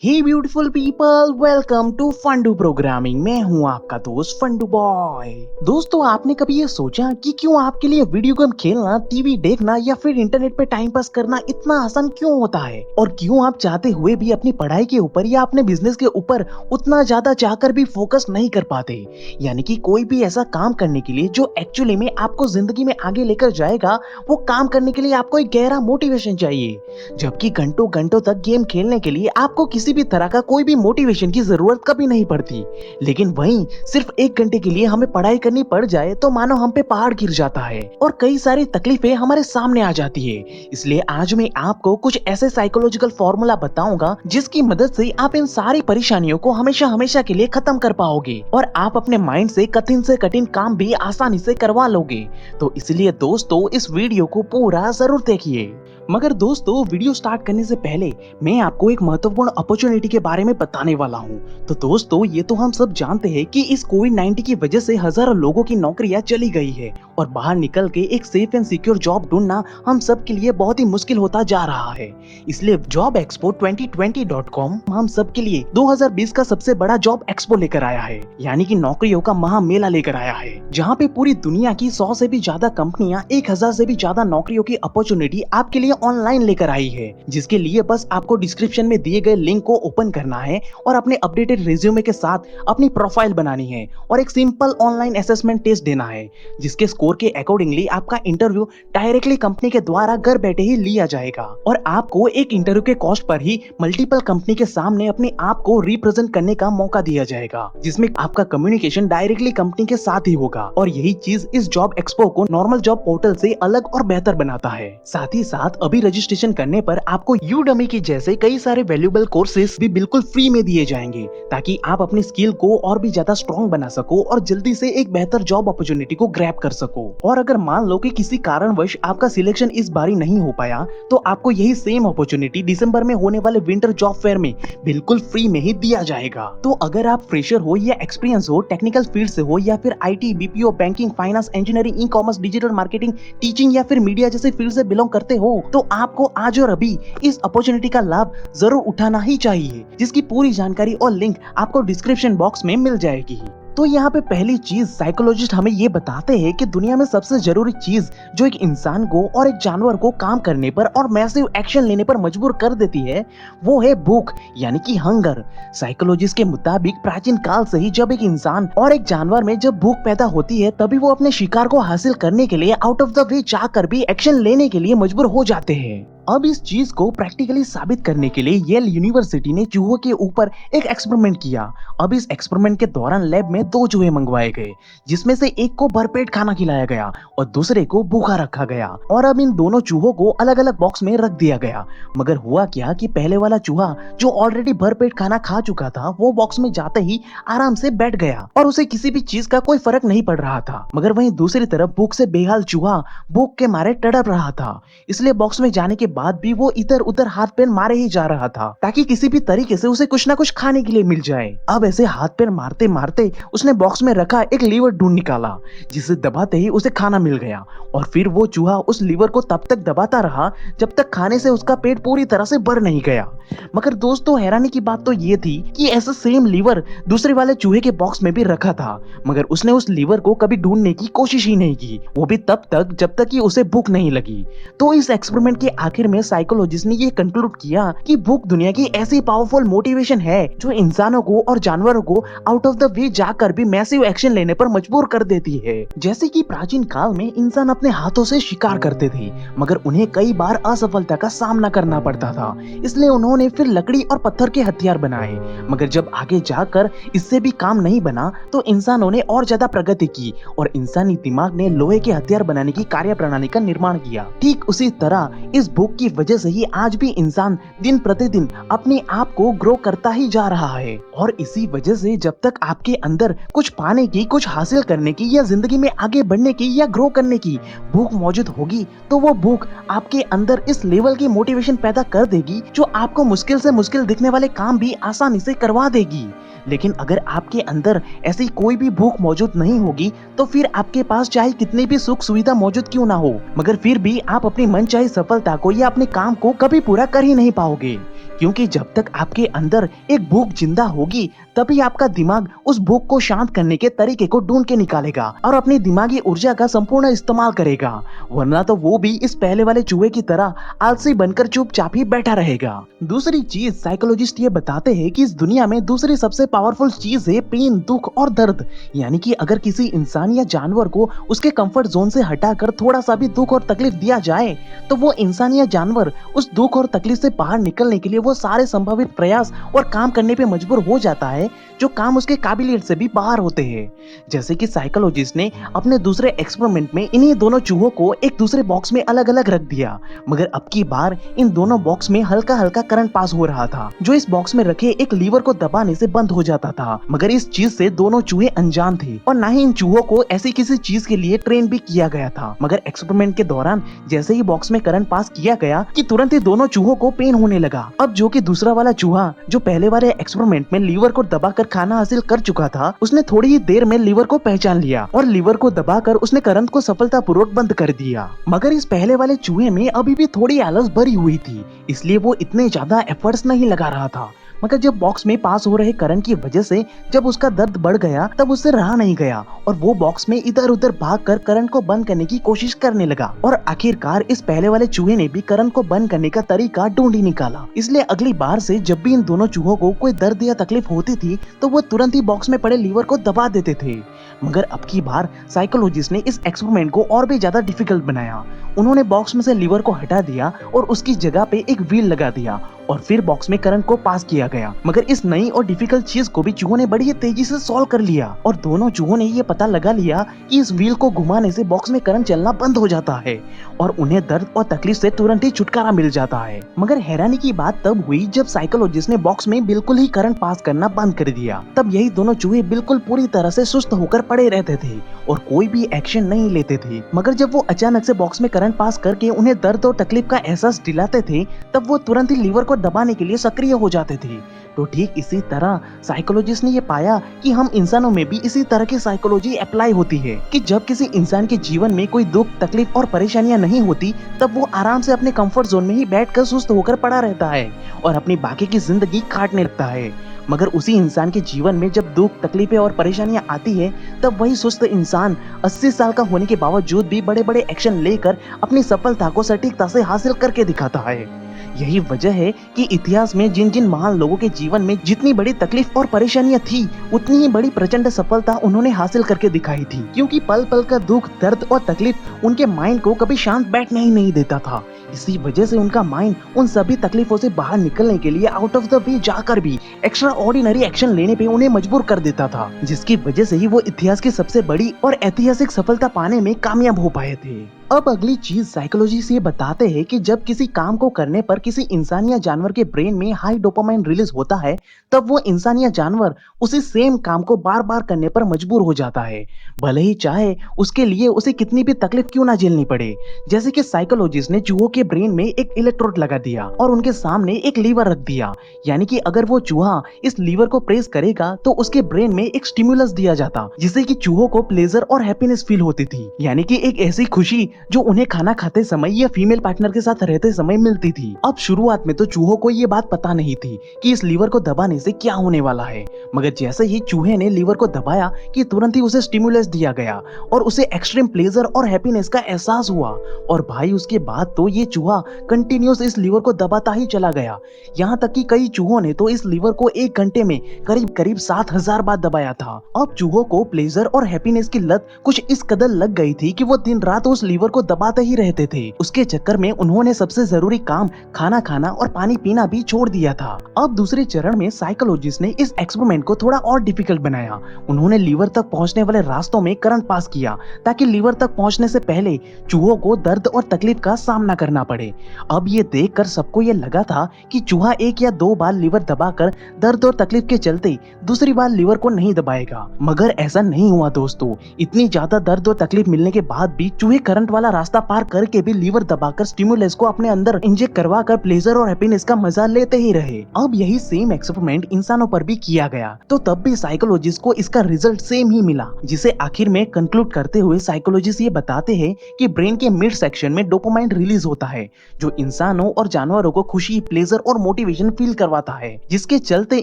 Hey beautiful people, welcome to Fundoo programming. मैं हूं आपका दोस्त फंडू बॉय। दोस्तों, आपने कभी ये सोचा कि क्यों आपके लिए वीडियो गेम खेलना, टीवी देखना या फिर इंटरनेट पे टाइम पास करना इतना आसान क्यों होता है, और क्यों आप चाहते हुए भी अपनी पढ़ाई के ऊपर या अपने बिजनेस के ऊपर उतना ज्यादा चाहकर भी फोकस नहीं कर पाते। यानी कि कोई भी ऐसा काम करने के लिए जो एक्चुअली में आपको जिंदगी में आगे लेकर जाएगा, वो काम करने के लिए आपको एक गहरा मोटिवेशन चाहिए। जबकि घंटों घंटों तक गेम खेलने के लिए आपको किसी भी तरह का कोई भी मोटिवेशन की जरूरत कभी नहीं पड़ती। लेकिन वहीं सिर्फ 1 घंटे के लिए हमें पढ़ाई करनी पड़ जाए तो मानो हम पे पहाड़ गिर जाता है और कई सारी तकलीफें हमारे सामने आ जाती है। इसलिए आज मैं आपको कुछ ऐसे साइकोलॉजिकल फॉर्मूला बताऊंगा जिसकी मदद से आप इन सारी परेशानियों को हमेशा हमेशा के लिए खत्म कर पाओगे और आप अपने माइंड से कठिन काम भी आसानी से करवा लोगे। तो इसलिए दोस्तों, इस वीडियो को पूरा जरूर देखिए। मगर दोस्तों, वीडियो स्टार्ट करने से पहले मैं आपको एक महत्वपूर्ण अपॉर्चुनिटी के बारे में बताने वाला हूं। तो दोस्तों, ये तो हम सब जानते हैं कि इस कोविड-19 की वजह से हजारों लोगों की नौकरियां चली गई है और बाहर निकल के एक सेफ एंड सिक्योर जॉब ढूंढना हम सब के लिए बहुत ही मुश्किल होता जा रहा है। इसलिए जॉब एक्सपो 2020.com हम सब के लिए 2020 का सबसे बड़ा जॉब एक्सपो लेकर आया है, यानी कि नौकरियों का महामेला लेकर आया है, जहाँ पे पूरी दुनिया की 100 से भी ज्यादा कंपनियां 1000 से भी ज्यादा नौकरियों की अपॉर्चुनिटी आपके लिए ऑनलाइन लेकर आई है। जिसके लिए बस आपको डिस्क्रिप्शन में दिए गए लिंक को ओपन करना है और अपने अपडेटेड रिज्यूमे के साथ अपनी प्रोफाइल बनानी है और एक सिंपल ऑनलाइन असेसमेंट टेस्ट देना है, जिसके स्कोर के अकॉर्डिंगली आपका इंटरव्यू डायरेक्टली कंपनी के द्वारा घर बैठे ही लिया जाएगा और आपको एक इंटरव्यू के कॉस्ट पर ही मल्टीपल कंपनी के सामने अपने आप को रिप्रेजेंट करने का मौका दिया जाएगा, जिसमें आपका कम्युनिकेशन डायरेक्टली कंपनी के साथ ही होगा। और यही चीज इस जॉब एक्सपो को नॉर्मल जॉब पोर्टल से अलग और बेहतर बनाता है। साथ ही साथ अभी रजिस्ट्रेशन करने पर आपको यूडमी के जैसे कई सारे वैल्यूएबल कोर्सेज भी बिल्कुल फ्री में दिए जाएंगे, ताकि आप अपनी स्किल को और भी ज्यादा स्ट्रॉन्ग बना सको और जल्दी से एक बेहतर जॉब अपॉर्चुनिटी को ग्रैब कर सको। और अगर मान लो कि किसी कारणवश आपका सिलेक्शन इस बारी नहीं हो पाया, तो आपको यही सेम अपॉर्चुनिटी दिसंबर में होने वाले विंटर जॉब फेयर में बिल्कुल फ्री में ही दिया जाएगा। तो अगर आप फ्रेशर हो या एक्सपीरियंस हो, टेक्निकल फील्ड से हो या फिर IT, BPO, banking, finance, engineering, e-commerce, digital marketing, teaching या फिर मीडिया जैसे फील्ड से बिलोंग करते हो, तो आपको आज और अभी इस अपॉर्चुनिटी का लाभ जरूर उठाना ही चाहिए, जिसकी पूरी जानकारी और लिंक आपको डिस्क्रिप्शन बॉक्स में मिल जाएगी। तो यहाँ पे पहली चीज साइकोलॉजिस्ट हमें ये बताते हैं कि दुनिया में सबसे जरूरी चीज जो एक इंसान को और एक जानवर को काम करने पर और मैसिव एक्शन लेने पर मजबूर कर देती है, वो है भूख, यानी कि हंगर। साइकोलॉजिस्ट के मुताबिक प्राचीन काल से ही जब एक इंसान और एक जानवर में जब भूख पैदा होती है, तभी वो अपने शिकार को हासिल करने के लिए आउट ऑफ द वे चाहकर भी एक्शन लेने के लिए मजबूर हो जाते हैं। अब इस चीज को प्रैक्टिकली साबित करने के लिए येल यूनिवर्सिटी ने चूहों के ऊपर एक एक्सपेरिमेंट किया। अब इस एक्सपेरिमेंट के दौरान लैब में 2 चूहे मंगवाए गए, जिसमें से एक को भरपेट खाना खिलाया गया और दूसरे को भूखा रखा गया। और अब इन दोनों चूहों को अलग अलग बॉक्स में रख दिया गया। मगर हुआ क्या कि पहले वाला चूहा जो ऑलरेडी भरपेट खाना खा चुका था, वो बॉक्स में जाते ही आराम से बैठ गया और उसे किसी भी चीज का कोई फर्क नहीं पड़ रहा था। मगर वहीं दूसरी तरफ भूख से बेहाल चूहा भूख के मारे तड़प रहा था, इसलिए बॉक्स में जाने के बाद भी वो इधर उधर हाथ पैर मारे ही जा रहा था, ताकि किसी भी तरीके से उसे कुछ ना कुछ खाने के लिए मिल जाए। अब ऐसे हाथ पैर मारते मारते उसने बॉक्स में रखा एक लीवर ढूंढ निकाला, जिसे दबाते ही उसे खाना मिल गया। और फिर वो चूहा उस लीवर को तब तक दबाता रहा जब तक खाने से उसका पेट पूरी तरह से भर नहीं गया। मगर दोस्तों, हैरानी की बात तो ये थी कि ऐसा सेम लीवर दूसरे वाले चूहे के बॉक्स में भी रखा था, मगर उसने उस लीवर को कभी ढूंढने की कोशिश ही नहीं की, वो भी तब तक जब तक कि उसे भूख नहीं लगी। तो इस एक्सपेरिमेंट के आखिर में साइकोलॉजिस्ट ने ये कंक्लूड किया कि भूख दुनिया की ऐसी पावरफुल मोटिवेशन है जो इंसानों को और जानवरों को आउट ऑफ द वे जाकर भी मैसिव एक्शन लेने पर मजबूर कर देती है। जैसे कि प्राचीन काल में इंसान अपने हाथों से शिकार करते थे, मगर उन्हें कई बार असफलता का सामना करना पड़ता था, इसलिए उन्होंने फिर लकड़ी और पत्थर के हथियार बनाए। मगर जब आगे जाकर इससे भी काम नहीं बना, तो इंसानों ने और ज्यादा प्रगति की और इंसानी दिमाग ने लोहे के हथियार बनाने की कार्यप्रणाली का निर्माण किया। ठीक उसी तरह इस भूख की वजह से ही आज भी इंसान दिन प्रतिदिन अपने आप को ग्रो करता ही जा रहा है। और इसी वजह से जब तक आपके अंदर कुछ पाने की, कुछ हासिल करने की या जिंदगी में आगे बढ़ने की या ग्रो करने की भूख मौजूद होगी, तो वो भूख आपके अंदर इस लेवल की मोटिवेशन पैदा कर देगी जो आपको मुश्किल से मुश्किल दिखने वाले काम भी आसानी से करवा देगी। लेकिन अगर आपके अंदर ऐसी कोई भी भूख मौजूद नहीं होगी, तो फिर आपके पास चाहे कितनी भी सुख सुविधा मौजूद क्यों ना हो, मगर फिर भी आप अपनी मनचाही सफलता को या अपने काम को कभी पूरा कर ही नहीं पाओगे, क्योंकि जब तक आपके अंदर एक भूख जिंदा होगी तभी आपका दिमाग उस भूख को शांत करने के तरीके को ढूंढ के निकालेगा और अपनी दिमागी ऊर्जा का संपूर्ण इस्तेमाल करेगा, वरना तो वो भी इस पहले वाले चूहे की तरह आलसी बनकर चुपचाप ही बैठा रहेगा। दूसरी चीज साइकोलॉजिस्ट ये बताते हैं कि इस दुनिया में दूसरी सबसे पावरफुल चीज है पेन, दुख और दर्द। यानी कि अगर किसी इंसान या जानवर को उसके कंफर्ट जोन से हटाकर थोड़ा सा भी दुख और तकलीफ दिया जाए तो वो इंसान या जानवर उस दुख और तकलीफ से बाहर निकलने के लिए वो सारे संभावित प्रयास और काम करने पे मजबूर हो जाता है जो काम उसके काबिलियत से भी बाहर होते हैं। जैसे कि साइकोलॉजिस्ट ने अपने दूसरे एक्सपेरिमेंट में इन्हीं दोनों चूहों को एक दूसरे बॉक्स में अलग अलग रख दिया, मगर अब की बार इन दोनों बॉक्स में हल्का हल्का करंट पास हो रहा था जो इस बॉक्स में रखे एक लीवर को दबाने से बंद हो जाता था। मगर इस चीज से दोनों चूहे अनजान थे और न ही इन चूहों को ऐसी किसी चीज के लिए ट्रेन भी किया गया था। मगर एक्सपेरिमेंट के दौरान जैसे ही बॉक्स में करंट पास किया गया कि तुरंत ही दोनों चूहों को पेन होने लगा। अब जो कि दूसरा वाला चूहा जो पहले वाले एक्सपेरिमेंट में लीवर को दबाकर खाना हासिल कर चुका था, उसने थोड़ी ही देर में लीवर को पहचान लिया और लीवर को दबाकर उसने करंट को सफलतापूर्वक बंद कर दिया। मगर इस पहले वाले चूहे में अभी भी थोड़ी आलस भरी हुई थी, इसलिए वो इतने ज्यादा एफर्ट्स नहीं लगा रहा था। मगर जब बॉक्स में पास हो रहे करंट की वजह से जब उसका दर्द बढ़ गया तब उससे रहा नहीं गया और वो बॉक्स में इधर उधर भागकर करंट को बंद करने की कोशिश करने लगा और आखिरकार इस पहले वाले चूहे ने भी करंट को बंद करने का तरीका ढूंढ ही निकाला। इसलिए अगली बार से जब भी इन दोनों चूहों को कोई दर्द या तकलीफ होती थी तो वो तुरंत ही बॉक्स में पड़े लीवर को दबा देते थे। मगर अब की बार साइकोलॉजिस्ट ने इस एक्सपेरिमेंट को और भी ज्यादा डिफिकल्ट बनाया। उन्होंने बॉक्स में से लीवर को हटा दिया और उसकी जगह पे एक व्हील लगा दिया और फिर बॉक्स में करंट को पास किया गया। मगर इस नई और डिफिकल्ट चीज को भी चूहों ने बड़ी तेजी से सॉल्व कर लिया और दोनों चूहों ने ये पता लगा लिया कि इस व्हील को घुमाने से बॉक्स में करंट चलना बंद हो जाता है और उन्हें दर्द और तकलीफ से तुरंत ही छुटकारा मिल जाता है। मगर हैरानी की बात तब हुई जब साइकोलॉजिस्ट ने बॉक्स में बिल्कुल ही करंट पास करना बंद कर दिया। तब यही दोनों चूहे बिल्कुल पूरी तरह से सुस्त होकर पड़े रहते थे और कोई भी एक्शन नहीं लेते थे। मगर जब वो अचानक से बॉक्स में करंट पास करके उन्हें दर्द और तकलीफ का एहसास दिलाते थे तब वो तुरंत ही लीवर को दबाने के लिए सक्रिय हो जाते थे। तो ठीक इसी तरह साइकोलॉजिस्ट ने ये पाया कि हम इंसानों में भी इसी तरह की साइकोलॉजी अप्लाई होती है कि जब किसी इंसान के जीवन में कोई दुख, तकलीफ और परेशानियां नहीं होती तब वो आराम से अपने कंफर्ट जोन में ही बैठकर सुस्त होकर पड़ा रहता है और अपनी बाकी की जिंदगी काटने लगता है। मगर उसी इंसान के जीवन में जब दुख, तकलीफें और परेशानियां आती है तब वही सुस्त इंसान 80 साल का होने के बावजूद भी बड़े बड़े एक्शन लेकर अपनी सफलता को सटीकता से हासिल करके दिखाता है। यही वजह है कि इतिहास में जिन जिन महान लोगों के जीवन में जितनी बड़ी तकलीफ और परेशानियां थी उतनी ही बड़ी प्रचंड सफलता उन्होंने हासिल करके दिखाई थी, क्योंकि पल पल का दुख, दर्द और तकलीफ उनके माइंड को कभी शांत बैठने ही नहीं देता था। इसी वजह से उनका माइंड उन सभी तकलीफों से बाहर निकलने के लिए आउट ऑफ द वे जाकर भी एक्स्ट्रा ऑर्डिनरी एक्शन लेने पे उन्हें मजबूर कर देता था, जिसकी वजह से ही वो इतिहास की सबसे बड़ी और ऐतिहासिक सफलता पाने में कामयाब हो पाए थे। अब अगली चीज साइकोलॉजी से बताते हैं कि जब किसी काम को करने पर किसी इंसान या जानवर के ब्रेन में हाई डोपामाइन रिलीज होता है तब वो इंसान या जानवर उसी सेम काम को बार बार करने पर मजबूर हो जाता है, भले ही चाहे उसके लिए उसे कितनी भी तकलीफ क्यों ना झेलनी पड़े। जैसे कि साइकोलॉजिस्ट ने चूहों के ब्रेन में एक इलेक्ट्रोड लगा दिया और उनके सामने एक लीवर रख दिया, यानी कि अगर वो चूहा इस लीवर को प्रेस करेगा तो उसके ब्रेन में एक स्टिमुलस दिया जाता जिससे कि चूहों को प्लेजर और हैप्पीनेस फील होती थी, यानी कि एक ऐसी खुशी जो उन्हें खाना खाते समय या फीमेल पार्टनर के साथ रहते समय मिलती थी। अब शुरुआत में तो चूहों को ये बात पता नहीं थी कि इस लीवर को दबाने से क्या होने वाला है, मगर जैसे ही चूहे ने लीवर को दबाया कि तुरंत ही उसे स्टिमुलस दिया गया और उसे एक्सट्रीम प्लेजर और हैप्पीनेस का एहसास हुआ और भाई उसके बाद तो ये चूहा कंटिन्यूस इस लीवर को दबाता ही चला गया। यहाँ तक कि कई चूहों ने तो इस लीवर को 1 घंटे में करीब करीब 7000 बार दबाया था। अब चूहों को प्लेजर और हैप्पीनेस की लत कुछ इस कदर लग गई थी कि वो दिन रात उस लीवर को दबाते ही रहते थे। उसके चक्कर में उन्होंने सबसे जरूरी काम खाना खाना और पानी पीना भी छोड़ दिया था। अब दूसरे चरण में साइकोलॉजिस्ट ने इस एक्सपेरिमेंट को थोड़ा और डिफिकल्ट बनाया। उन्होंने लीवर तक पहुंचने वाले रास्तों में करंट पास किया ताकि लीवर तक पहुंचने से पहले चूहों को दर्द और तकलीफ का सामना करना पड़े। अब ये देखकर सबको ये लगा था कि चूहा 1 या 2 बार लीवर दबाकर दर्द और तकलीफ के चलते दूसरी बार लीवर को नहीं दबाएगा, मगर ऐसा नहीं हुआ दोस्तों। इतनी ज्यादा दर्द और तकलीफ मिलने के बाद भी चूहे करंट वाला रास्ता पार करके भी लीवर दबाकर स्टिमुलस को अपने अंदर इंजेक्ट करवा कर प्लेजर और हैप्पीनेस का मजा लेते ही रहे। अब यही सेम एक्सपेरिमेंट इंसानों पर भी किया गया, तो तब भी साइकोलॉजिस्ट को इसका रिजल्ट सेम ही मिला, जिसे आखिर में कंक्लूड करते हुए साइकोलॉजिस्ट ये बताते हैं कि ब्रेन के मिड सेक्शन में डोपामाइन रिलीज होता है, जो इंसानों और जानवरों को खुशी, प्लेजर और मोटिवेशन फील करवाता है, जिसके चलते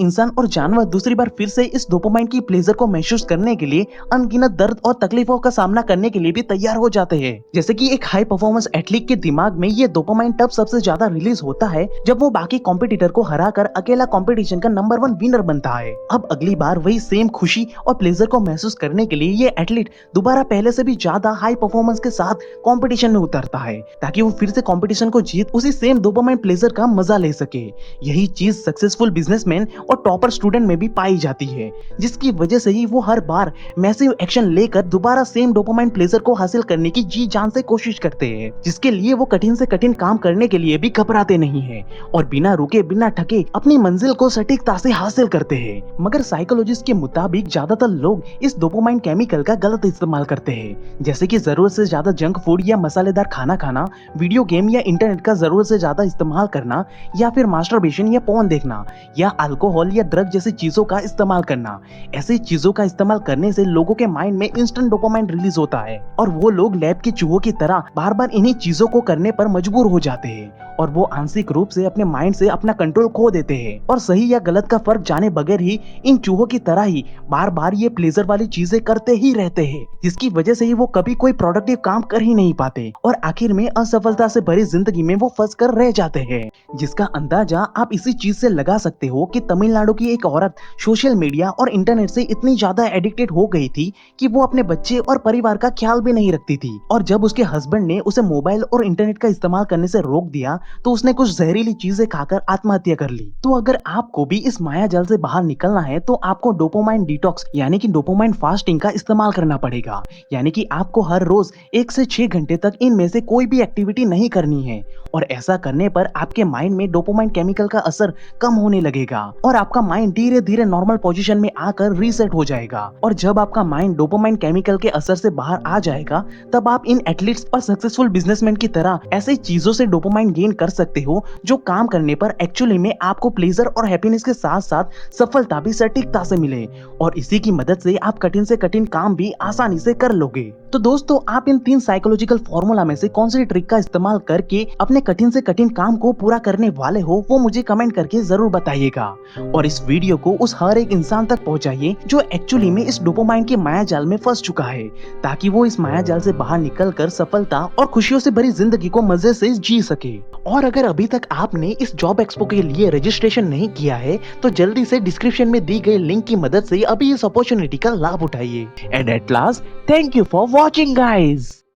इंसान और जानवर दूसरी बार फिर से इस डोपामाइन की प्लेजर को महसूस करने के लिए अनगिनत दर्द और तकलीफों का सामना करने के लिए भी तैयार हो जाते हैं। जैसे कि एक हाई परफॉर्मेंस एथलीट के दिमाग में ये डोपामाइन तब सबसे ज्यादा रिलीज होता है जब वो बाकी कॉम्पिटिटर को हराकर अकेला कंपटीशन का नंबर 1 विनर बनता है। अब अगली बार वही सेम खुशी और प्लेजर को महसूस करने के लिए ये एथलीट दोबारा पहले से भी ज्यादा हाई परफॉर्मेंस के साथ कंपटीशन में उतरता है, ताकि वो फिर से कंपटीशन को जीत उसी सेम डोपामाइन प्लेजर का मजा ले सके। यही चीज सक्सेसफुल बिजनेसमैन और टॉपर स्टूडेंट में भी पाई जाती है, जिसकी वजह से ही वो हर बार मैसिव एक्शन लेकर दोबारा सेम डोपामाइन प्लेजर को हासिल करने की जी जान से कोशिश करते हैं, जिसके लिए वो कठिन से कठिन काम करने के लिए भी घबराते नहीं है और बिना रुके बिना थके अपनी मंजिल को सटीकता से हासिल करते हैं। मगर साइकोलॉजिस्ट के मुताबिक ज्यादातर लोग इस डोपामाइन केमिकल का गलत इस्तेमाल करते हैं, जैसे कि जरूरत से ज्यादा जंक फूड या मसालेदार खाना खाना, वीडियो गेम या इंटरनेट का जरूरत से ज्यादा इस्तेमाल करना, या फिर मास्टरबेशन या पोर्न देखना, या अल्कोहल या ड्रग जैसी चीजों का इस्तेमाल करना। ऐसी चीजों का इस्तेमाल करने से लोगों के माइंड में इंस्टेंट डोपामाइन रिलीज होता है और वो लोग लैब के चूहों की तरह बार बार इन्हीं चीजों को करने पर मजबूर हो जाते हैं और वो आंशिक रूप से अपने माइंड से अपना कंट्रोल खो देते हैं और सही या गलत का फर्क जाने बगैर ही इन चूहों की तरह ही बार बार ये प्लेजर वाली चीजें करते ही रहते हैं, जिसकी वजह से ही वो कभी कोई प्रोडक्टिव काम कर ही नहीं पाते और आखिर में असफलता से भरी जिंदगी में वो फंस कर रह जाते हैं। जिसका अंदाजा आप इसी चीज से लगा सकते हो कि तमिलनाडु की एक औरत सोशल मीडिया और इंटरनेट से इतनी ज्यादा एडिक्टेड हो गई थी कि वो अपने बच्चे और परिवार का ख्याल भी नहीं रखती थी, और जब उसके हस्बैंड ने उसे मोबाइल और इंटरनेट का इस्तेमाल करने से रोक दिया तो उसने कुछ जहरीली चीजें खाकर आत्महत्या कर ली। तो अगर आपको भी इस माया जाल से बाहर निकलना है तो आपको डोपामाइन डिटॉक्स यानी कि डोपामाइन फास्टिंग का इस्तेमाल करना पड़ेगा, यानी कि आपको हर रोज 1 से 6 घंटे तक इनमें से कोई भी एक्टिविटी नहीं करनी है, और ऐसा करने पर आपके माइंड में डोपामाइन केमिकल का असर कम होने लगेगा और आपका माइंड धीरे धीरे नॉर्मल पोजीशन में आकर रीसेट हो जाएगा। और जब आपका माइंड डोपामाइन केमिकल के असर से बाहर आ जाएगा तब आप इन एथलीट्स और सक्सेसफुल बिजनेसमैन की तरह ऐसी चीजों से डोपामाइन गेन कर सकते हो जो काम करने पर एक्चुअली में आपको प्लेजर और हैप्पीनेस के साथ साथ सफलता भी सटीकता से मिले, और इसी की मदद से आप कठिन से कठिन काम भी आसानी से कर लोगे। तो दोस्तों, आप इन 3 साइकोलॉजिकल फॉर्मूला में से कौन सी ट्रिक का इस्तेमाल करके अपने कठिन से कठिन काम को पूरा करने वाले हो, वो मुझे कमेंट करके जरूर बताइएगा। और इस वीडियो को उस हर एक इंसान तक पहुंचाइए जो एक्चुअली में इस डोपामाइन के माया जाल में फंस चुका है, ताकि वो इस माया जाल से बाहर निकलकर सफलता और खुशियों से भरी जिंदगी को मजे से जी सके। और अगर अभी तक आपने इस जॉब एक्सपो के लिए रजिस्ट्रेशन नहीं किया है तो जल्दी से डिस्क्रिप्शन में दी गई लिंक की मदद से अभी इस अपॉर्चुनिटी का लाभ उठाइए। And at last, thank you for watching guys.